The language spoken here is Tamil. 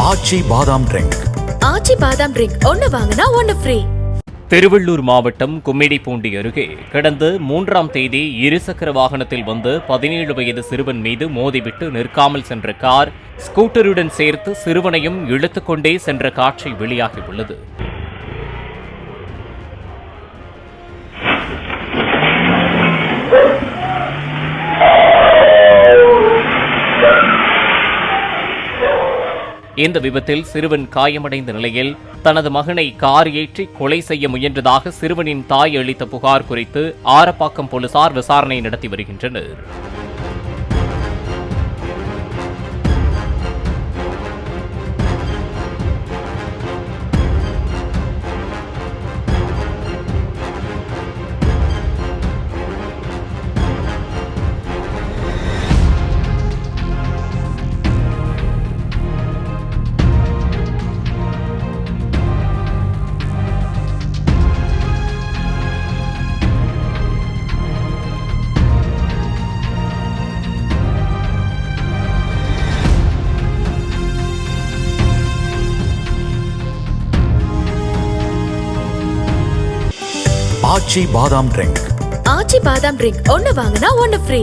ஆச்சி பாதாம் ட்ரிங்க். ஆச்சி பாதாம் ட்ரிங்க் ஒன்னு வாங்கினா ஒன்னு ஃப்ரீ. திருவள்ளூர் மாவட்டம் கும்மிடிப்பூண்டி அருகே கடந்த 3ஆம் தேதி இருசக்கர வாகனத்தில் வந்து 17 வயது சிறுவன் மீது மோதிவிட்டு நிற்காமல் சென்ற கார் ஸ்கூட்டருடன் சேர்த்து சிறுவனையும் இழுத்துக்கொண்டே சென்ற காட்சி வெளியாகியுள்ளது. இந்த விபத்தில் சிறுவன் காயமடைந்த நிலையில் தனது மகனை கார் ஏற்றி கொலை செய்ய முயன்றதாக சிறுவனின் தாய் அளித்த புகார் குறித்து ஆரப்பாக்கம் போலீசார் விசாரணை நடத்தி வருகின்றனர். ஆச்சி பாதாம் ட்ரிங்க். ஆச்சி பாதாம் ட்ரிங்க் ஒன்னு வாங்கினா ஒன்னு ஃப்ரீ.